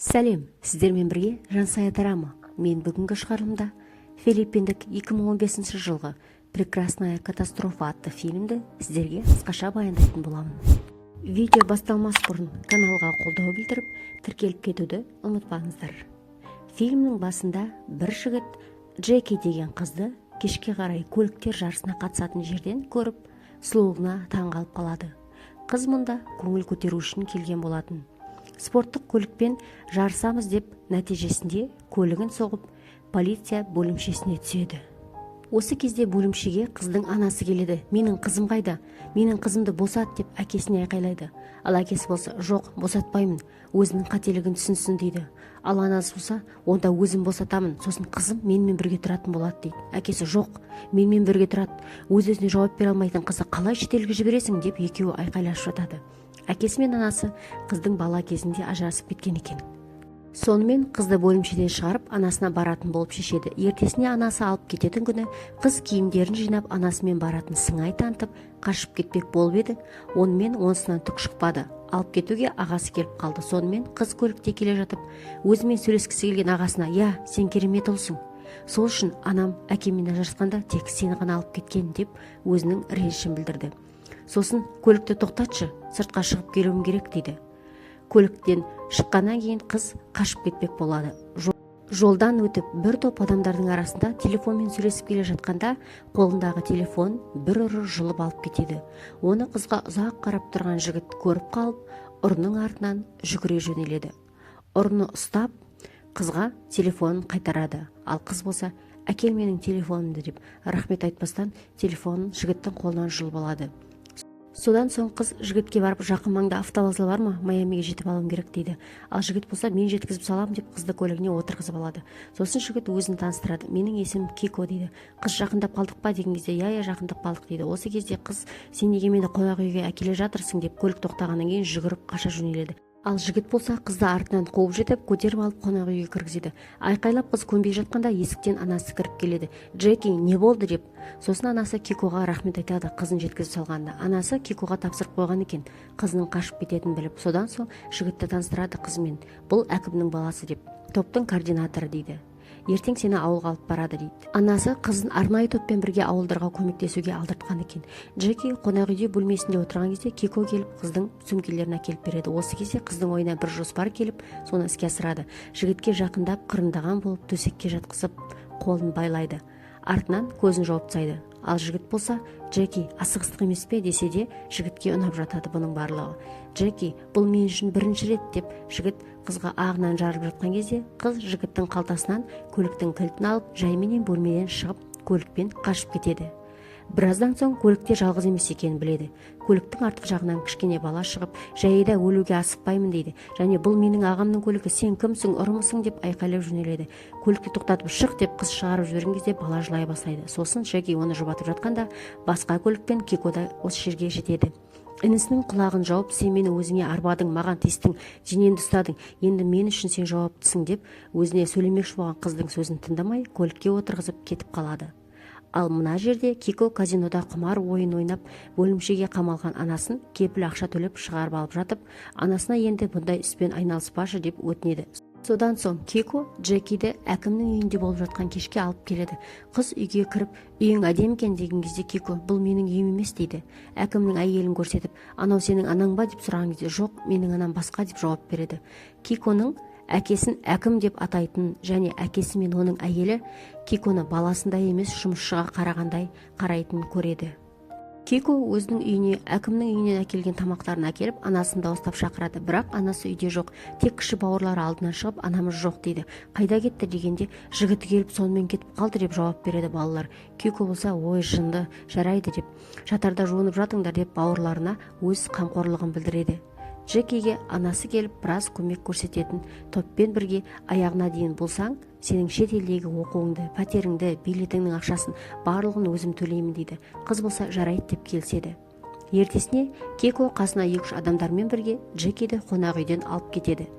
Сәлем, сіздермен бірге Жансая драма. Мен бүгінгі шығарылымда филиппиндік 2015 жылғы «Прекрасная катастрофа» атты фильмді сіздерге қысқаша баяндайтын боламын. Видео басталмас бұрын каналға қолдау білдіріп, тіркеліп кетуді ұмытпаңыздар. Фильмнің басында бір жігіт Джеки деген қызды кешке қарай көліктер жарысына қатысатын жерден көріп, сұлулығына таңғалып қалады. Қыз мұнда көңіл көтеру үшін келген болатын. Спорттық көлікпен жарысамыз деп нәтижесінде көлігін соғып, полиция бөлімшесіне түседі. Осы кезде бөлімшеге қыздың анасы келеді. Менің қызым қайда? Менің қызымды босат деп әкесіне айқайлайды. Ал әкесі болса, жоқ, босатпаймын, өзінің қателігін түсінсін дейді. Ал анасы болса, онда өзім босатамын, сосын қызым менімен бірге тұратын болады дейді. Әкесі жоқ, менімен бірге тұрады. Өз-өзіне жауап бере алмайтын қызды қалай шетелге жібересің деп екеуі айқайласып жатады. Әкесі мен анасы қыздың бала кезінде ажырасып кеткен екен. Сонымен қызды бөлімшеден шығарып, анасына баратын болып шешеді. Ертесіне анасы алып кететін күні қыз киімдерін жинап, анасымен баратын сыңай танытып, қашып кетпек болып еді. Онымен онысынан түк шықпады. Алып кетуге ағасы келіп қалды. Сонымен қыз көлікте келе жатып, өзімен сөйлескісі келген ағасына: «Я, сен керемет ұлсың. Сол үшін анам әкеммен ажырасқанда тек сені ғана алып кеткен» деп өзінің ренішін білдірді. Сосын: «Көлікті тоқтатшы, сыртқа шығып келуім керек» дейді. Көліктен шыққаннан кейін қыз қашып кетпек болады. Жолдан өтіп бір топ адамдардың арасында телефонмен сөйлесіп келе жатқанда қолындағы телефон бір ұры жұлып алып кетеді. Оны қызға ұзақ қарап тұрған жігіт көріп қалып, ұрының артынан жүгіре жөнеледі. Ұрыны ұстап, қызға телефонын қайтарады. Ал қыз болса: «Әкел менің телефонымды» деп рахмет айтпастан телефонын жігіттің қолынан жұлып алады. Содан соң қыз жігітке барып: «Жақын маңда автовокзал бар ма? Майамиге жетіп алуым керек» дейді. Ал жігіт болса: «Мен жеткізіп салам» деп қызды көлігіне отырғызып алады. Сосын жігіт өзін таныстырады: «Менің есімім Кико» дейді. Қыз: «Жақындап қалдық па?» деген кезде: «Я, жақындап қалдық» дейді. Осы кезде қыз: «Сен неге мені қонақ үйге әкеле жатырсың?» деп көлік тоқтағаннан кейін жүгіріп қаша жөнеледі. Ал жігіт болса қызды артынан қуып жетіп, көтеріп алып қонақ үйге кіргізеді. Айқайлап қыз көнбей жатқанда есіктен анасы кіріп келеді. «Джеки, не болды?» деп. Сосын анасы Кикоға рахмет айтады қызын жеткізіп салғанда. Анасы Кикоға тапсырып қойған екен, қызының қашып кететінін біліп. Содан соң жігітті таныстырады қызымен. «Бұл әкімнің баласы» деп. «Топтың координаторы» дейді. «Ертең сені ауылға алып барады» дейді. Анасы қызын арнайы топпен бірге ауылдарға көмектесуге алдыртқан екен. Джеки қонақ үйде бөлмесінде отырған кезде Кико келіп қыздың сөмкелерін әкеліп береді. Осы кезде қыздың ойына бір жоспар келіп, соны іске асырады. Жігітке жақындап, қырындаған болып төсекке жатқызып, қолын байлайды. Артынан көзін жауып тастайды. Ал жігіт болса: «Джеки, асығыстық емес пе?» десе де жігітке ұнап жатады бұның барлығы. «Джеки, бұл мен үшін бірінші рет» деп жігіт қызға ағынан жарып жатқан кезде қыз жігіттің қалтасынан көліктің кілтін алып, жайменен бөлмеден шығып, көлікпен қашып кетеді. Біраздан соң көлікте жалғыз емес екенін біледі. Көліктің артқы жағынан кішкене бала шығып: «Жайда өлуге асықпаймын» дейді. Және «Бұл менің ағамның көлігі, сен кімсің, ұрымысың?» деп айқайлап жөнеледі. Көлікті тоқтатып «Шық» деп қыз шығарып жіберген кезде бала жылай бастайды. Сосын Джеки оны жұбатып жатқанда басқа көлікпен Кико да осы жерге жетеді. Інісінің құлағын жауып: «Сен мені өзіңе арбадың, маған тистің, денеңді ұстадың, енді мен үшін сен жауаптысың» деп өзіне сөйлемекші болған қыздың сөзін тыңдамай көлікке отырғызып кетіп қалады. Ал мына жерде Кико казинода құмар ойын ойнап, бөлімшеге қамалған анасын кепіл ақша төлеп шығарып алып жатып, анасына енді бұндай іспен айналыспашы деп өтінеді. Содан соң Кико Джекиді әкімнің үйінде болып жатқан кешке алып келеді. Қыз үйге кіріп: «Үйің әдемі екен» деген кезде Кико: «Бұл менің үйім емес» дейді. Әкімнің әйелін көрсетіп: «Анау сенің анаң ба?» деп сұраған кезде: «Жоқ, менің анам басқа» деп жауап береді. Киконың әкесін әкім деп атайтын және әкесі мен оның әйелі Киконы баласындай емес, жұмысшыға қарағандай қарайтынын көреді. Кико өзінің үйіне әкімнің үйінен әкелген тамақтарын әкеліп, анасын дауыстап шақырады. Бірақ анасы үйде жоқ. Тек кіші бауырлары алдынан шығып: «Анамыз жоқ» дейді. «Қайда кетті?» дегенде жігіті келіп сонымен кетіп қалды деп жауап береді балалар. Кико болса: «Ой, жынды, жарайды» деп, «Шатарда жуынып жатыңдар» деп бауырларына өз қамқорлығын білдіреді. Джекиге анасы келіп біраз көмек көрсететін топпен бірге аяғына дейін болсаң, сенің шет елдегі оқуыңды, пәтеріңді, билетіңнің ақшасын барлығын өзім төлеймін дейді. Қыз болса: «Жарайды» деп келіседі. Ертесіне Кико қасына 2-3 адамдармен бірге Джекиді қонақ үйден алып кетеді.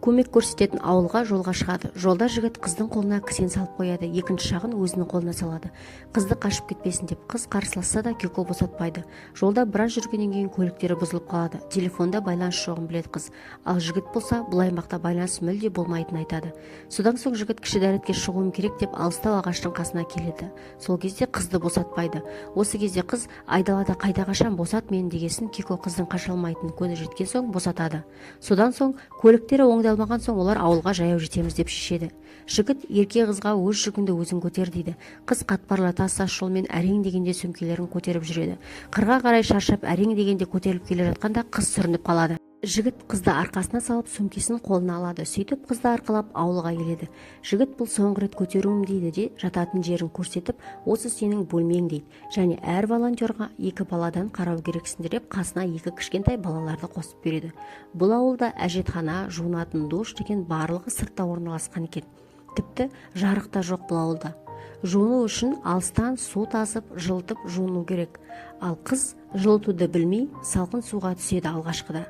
көмек көрсететін ауылға жолға шығады. Жолда жігіт қыздың қолына кісен салып қояды, екінші жағын өзінің қолына салады. Қызды қашып кетпесін деп. Қыз қарсыласса да Кико босатпайды. Жолда біраз жүргеннен кейін көліктері бұзылып қалады. Телефонда байланыс жоғын біледі қыз. Ал жігіт болса бұл аймақта байланыс мүлде болмайтынын айтады. Содан соң жігіт кіші дәретке шығуым керек деп алыстау ағаштың қасына келеді. Сол кезде қызды босатпайды. Осы кезде қыз айдалада қайда қашам, босат мені дегесін Кико қыздың қаша алмайтынын көзі жеткен соң босатады. Содан соң көліктері оңдалмаған соң олар ауылға жаяу жетеміз деп шешеді. Жігіт ерке қызға өз жүгіңді өзің көтер дейді. Қыз қатпарлы тас жолмен әрең дегенде сөмкелерін көтеріп жүреді. Қырға қарай шаршап әрең дегенде көтеріліп келе жатқанда қыз сүрініп қалады. Жігіт қызды арқасына салып сөмкесін қолына алады. Сөйтіп қызды арқалап ауылға келеді. Жігіт бұл соңғы рет көтеруім дейді де жататын жерін көрсетіп, осы сенің бөлмең дейді. Және әр волонтерға 2 баладан қарау керексіңдер деп қасына 2 кішкентай балаларды қосып береді. Бұл ауылда әжетхана, жуынатын душ деген барлығы сыртта орналасқан екен. Тіпті жарық та жоқ бұл ауылда. Жуыну үшін алыстан су тасып, жылытып жуыну керек. Ал қыз жылытуды білмей салқын суға түседі алғашқыда.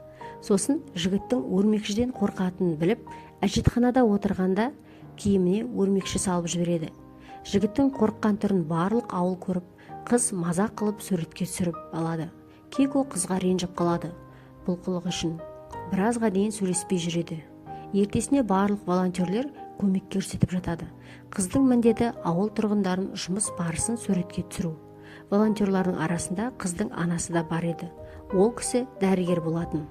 Сосын жігіттің өрмекшіден қорқатынын біліп, әжетханада отырғанда киіміне өрмекші салып жібереді. Жігіттің қорыққан түрін барлық ауыл көріп, қыз мазақ қылып суретке түсіріп алады. Кико қызға ренжіп қалады бұл қылығы үшін. Біразға дейін сөйлеспей жүреді. Ертесіне барлық волонтерлер көмек көрсетіп жатады. Қыздың міндеті ауыл тұрғындарын жұмыс барысын суретке түсіру. Волонтерлардың арасында қыздың анасы да бар еді. Ол кісі дәрігер болатын.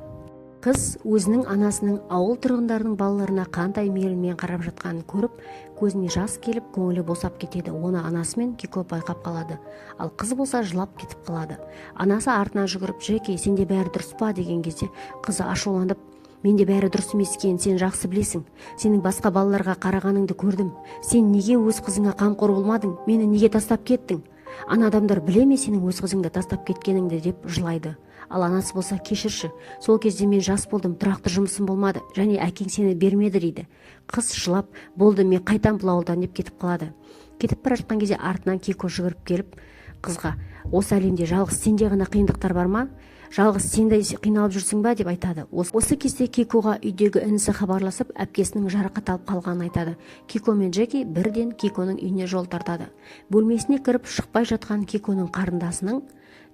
Қыз өзінің анасының ауыл тұрғындарының балаларына қандай мейіріммен қарап жатқанын көріп, көзіне жас келіп, көңілі босап кетеді. Оны анасы мен Кико байқап қалады. Ал қыз болса жылап кетіп қалады. Анасы артына жүгіріп, "Джеки, сенде бәрі дұрыс па?" деген кезде қызы ашуланып, "Менде бәрі дұрыс емес екенін сен жақсы білесің. Сенің басқа балаларға қарағаныңды көрдім. Сен неге өз қызыңа қамқор болмадың? Мені неге тастап кеттің? Ана адамдар біле ме сенің өз қызыңды тастап кеткеніңді?" деп жылайды. Ал анасы болса, "Кешірші, сол кезде мен жас болдым, тұрақты жұмысым болмады, және әкең сені бермеді" дейді. Қыз жылап, "Болды, мен қайтам бұл ауылдан" деп кетіп қалады. Кетіп бара жатқан кезде артынан Кико жүгіріп келіп қызға, "Осы әлемде жалғыз сенде ғана қиындықтар бар ма? Жалғыз сенде қиналып жүрсің ба?" деп айтады. Осы кезде Кикоға үйдегі інісі хабарласып, әпкесінің жарақат алып қалғанын айтады. Кико мен Джеки бірден Киконың үйіне жол тартады. Бөлмесіне кіріп шықпай жатқан Киконың қарындасының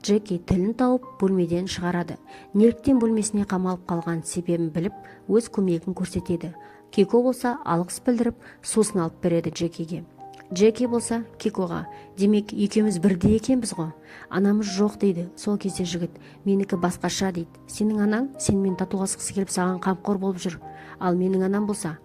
Джеки тілін тауып бөлмеден шығарады. Неліктен бөлмесіне қамалып қалған себебін біліп, өз көмегін көрсетеді. Кико болса алғыс білдіріп, сусын алып береді Джекиге. Джеки болса Кикоға, "Демек, екеуміз бірдей екенбіз ғой. Анамыз жоқ" дейді. Сол кезде жігіт, "Менікі басқаша" дейді. "Сенің анаң сенімен татуласқысы келіп саған қамқор болып жүр. Ал менің анам болса,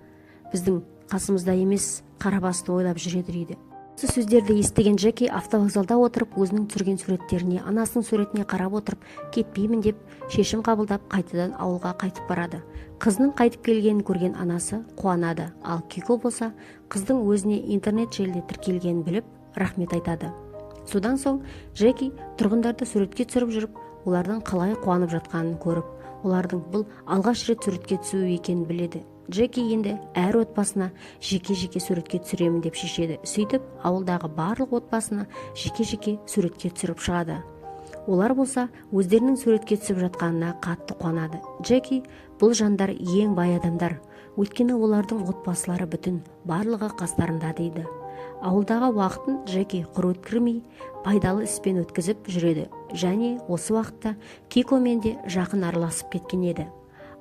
біздің қасымызда емес, қара басты ойлап жүреді" дейді. Осы сөздерді естіген Джеки автовокзалда отырып, өзінің түсірген суреттеріне, анасының суретіне қарап отырып, кетпеймін деп шешім қабылдап, қайтадан ауылға қайтып барады. Қызының қайтып келгенін көрген анасы қуанады. Ал Кико болса, қыздың өзіне интернет желіде тіркелгенін біліп, рахмет айтады. Содан соң Джеки тұрғындарды суретке түсіріп жүріп, олардың қалай қуанып жатқанын көріп, олардың бұл алғаш рет суретке түсуі екенін біледі. Джеки енді әр отбасына жеке-жеке суретке түсіремін деп шешеді. Сөйтіп, ауылдағы барлық отбасына жеке-жеке суретке түсіріп шығады. Олар болса, өздерінің суретке түсіп жатқанына қатты қуанады. Джеки, бұл жандар ең бай адамдар. Өйткені олардың отбасылары бүтін, барлығы қастарында дейді. Ауылдағы уақытын Джеки құр өткірмей, пайдалы іспен өткізіп жүреді. Және осы уақытта Кикомен де жақын араласып кеткен еді.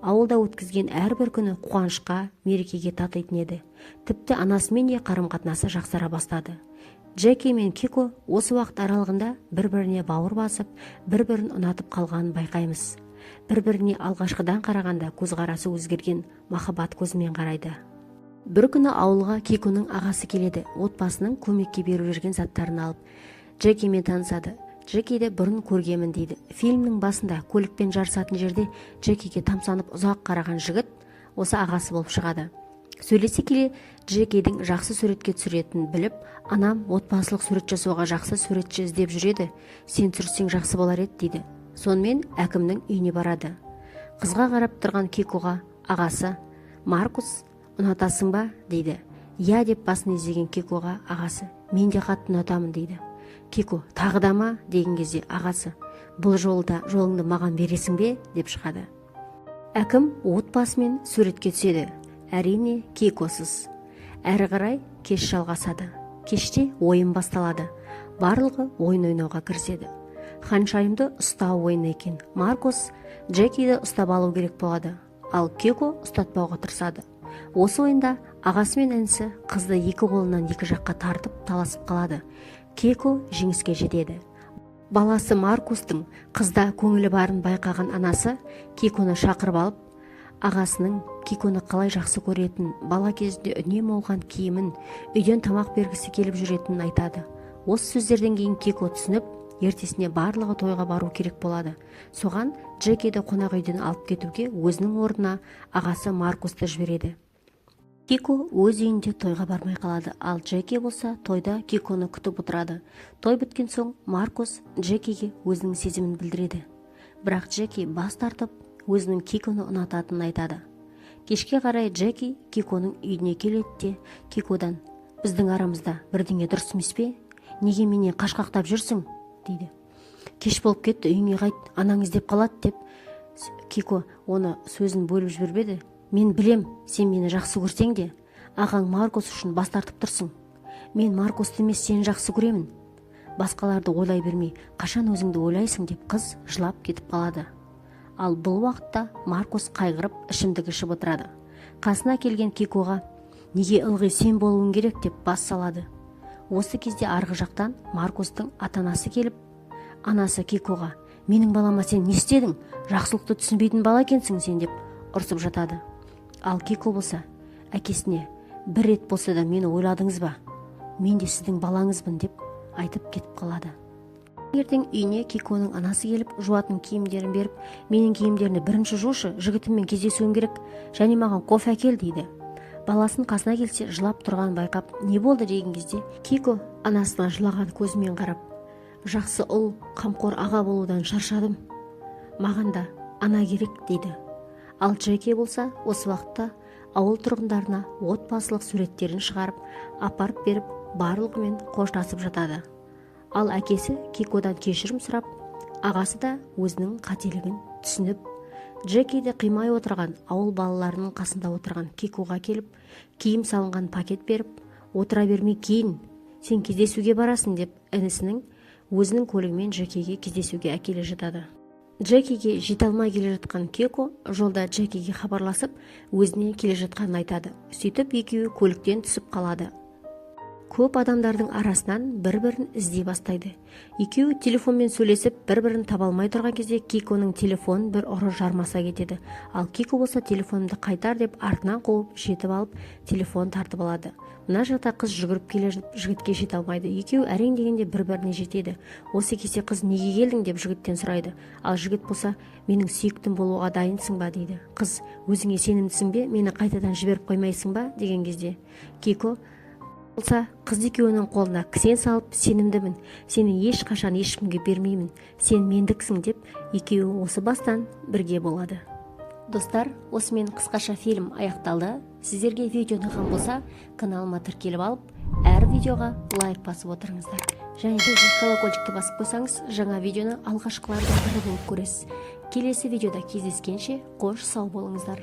Ауылда өткізген әрбір күні қуанышқа, мерекеге татитын еді. Тіпті анасымен де қарым-қатынасы жақсара бастады. Джеки мен Кико осы уақыт аралығында бір-біріне бауыр басып, бір-бірін ұнатып қалғанын байқаймыз. Бір-біріне алғашқыдан қарағанда көзқарасы өзгерген, махаббат көзімен қарайды. Бір күні ауылға Киконың ағасы келеді. Отбасының көмекке беріп жүрген заттарын алып, Джекимен танысады. Джекиді бұрын көргемін дейді. Фильмнің басында көлікпен жарысатын жерде Джекиге тамсанып ұзақ қараған жігіт осы ағасы болып шығады. Сөйлесе келе Джекидің жақсы суретке түсіретінін біліп, "Анам отбасылық сурет жасауға жақсы суретші іздеп жүреді. Сен түсірсең жақсы болар еді" дейді. Сонымен әкімнің үйіне барады. Қызға қарап тұрған Кикоға ағасы, "Маркус, ұнатасың ба?" дейді. "Иә" деп басын изеген Кикоға ағасы, "Мен де қатты ұнатамын" дейді. Кико, "Тағы да ма?" деген кезде ағасы, "Бұл жолда жолыңды маған бересің бе?" деп шығады. Әкім отбасымен суретке түседі. әрине Кейкосыз. Әрі қарай кеш жалғасады. Кеште ойын басталады. Барлығы ойын ойнауға кіріседі. Ханшайымды ұстау ойыны екен. Маркус Джекиді ұстап алу керек болады, ал Кейко ұстатпауға тырысады. Осы ойында ағасы мен інісі қызды екі қолынан екі жаққа тартып таласып қалады. Кейко жеңіске жетеді. Баласы Маркустың қызда көңілі барын байқаған анасы Кейконы шақырып алып, ағасының Кейконы қалай жақсы көретін, бала кезінде үнемі оған киімін, үйден тамақ бергісі келіп жүретінін айтады. Осы сөздерден кейін Кейко түсініп, ертесіне барлығы тойға бару керек болады. Соған Джекиді қонақ үйден алып кетуге өзінің орнына ағасы Маркусты жібереді. Кейко өз үйінде тойға бармай қалады, ал Джеки болса тойда Кейконы күтіп отырады. Той біткен соң Маркус Джекиге өзінің сезімін білдіреді. Бірақ Джеки бас тартып, өзінің Кейконы ұнататынын айтады. Кешке қарай Джеки Кейконың үйіне келеді де Кейкодан: "Біздің арамызда бірдеңе дұрыс емес пе? Неге менен қашқақтап жүрсің?" дейді. "Кеш болып кетті, үйіңе қайт, анаң іздеп қалады" деп. Кейко оны сөзін бөліп жібербеді. "Мен білем, сен мені жақсы көрсең де, ағаң Маркус үшін бас тартып тұрсың. Мен Маркусты емес, сені жақсы көремін. Басқаларды ойлай бермей, қашан өзіңді ойлайсың" деп қыз жылап кетіп қалады. Ал бұл уақытта Маркус қайғырып ішімдік ішіп отырады. Қасына келген Кейкоға: "Неге ылғи сен болуың керек" деп бас салады. Осы кезде арғы жақтан Маркустың ата-анасы келіп, анасы Кейкоға: "Менің балама сен не істедің? Жақсылықты түсінбейтін бала екенсің сен" деп ұрсып жатады. Ал Кейко болса әкесіне: "Бір рет болса да мені ойладыңыз ба? Мен де сіздің балаңызбын" деп айтып кетіп қалады. Ертең үйіне Кейконың анасы келіп, жуатын киімдерін беріп: "Менің киімдерімді бірінші жушы, жігітіммен кездесуім керек, және маған кофе әкел" дейді. Баласын қасына келсе, жылап тұрғанын байқап: "Не болды?" деген кезде Кейко анасына жылаған көзімен қарап: "Жақсы ұл, қамқор аға болудан шаршадым. Маған да ана керек" дейді. Ал Джеки болса осы уақытта ауыл тұрғындарына отбасылық суреттерін шығарып, апарып беріп, барлығымен қоштасып жатады. Ал әкесі Кейкодан кешірім сұрап, ағасы да өзінің қателігін түсініп, Джекиді қимай отырған ауыл балаларының қасында отырған Кейкоға келіп, киім салынған пакет беріп: "Отыра бермей кейін, сен кездесуге барасың" деп інісінің өзінің көлігімен Джекиге кездесуге әкеле жатады. Джекиге жете алмай келе жатқан Кейко жолда Джекиге хабарласып, өзіне келе жатқанын айтады. Сөйтіп екеуі көліктен түсіп қалады. Көп адамдардың арасынан бір-бірін іздей бастайды. Екеуі телефонмен сөйлесіп, бір-бірін таба алмай тұрған кезде Кейконың телефонын бір ұры жармаса кетеді. Ал Кейко болса телефонымды қайтар деп артынан қуып, жетіп алып, телефон тартып алады. Мына жақта қыз жүгіріп келе жатып, жігітке жете алмайды. Екеуі әрең дегенде бір-біріне жетеді. Осы кезде қыз: "Неге келдің?" деп жігіттен сұрайды. Ал жігіт болса: "Менің сүйіктім болуға дайынсың ба?" дейді. Қыз: "Өзіңе сенімдісің бе? Мені қайтадан жіберіп қоймайсың ба?" деген кезде Кейко болса қыз екеуінің қолына кісен салып: "Сенімдімін, сені ешқашан ешкімге бермеймін, сен мендіксің" деп екеуі осы бастан бірге болады. Достар, осымен қысқаша фильм аяқталды. Сіздерге видео ұнаған болса, каналыма тіркеліп алып, әр видеоға лайк басып отырыңыздар. Және де колокольчикті басып қойсаңыз, жаңа видеоны алғашқылардан бірі болып көресіз. Келесі видеода кездескенше қош сау болыңыздар.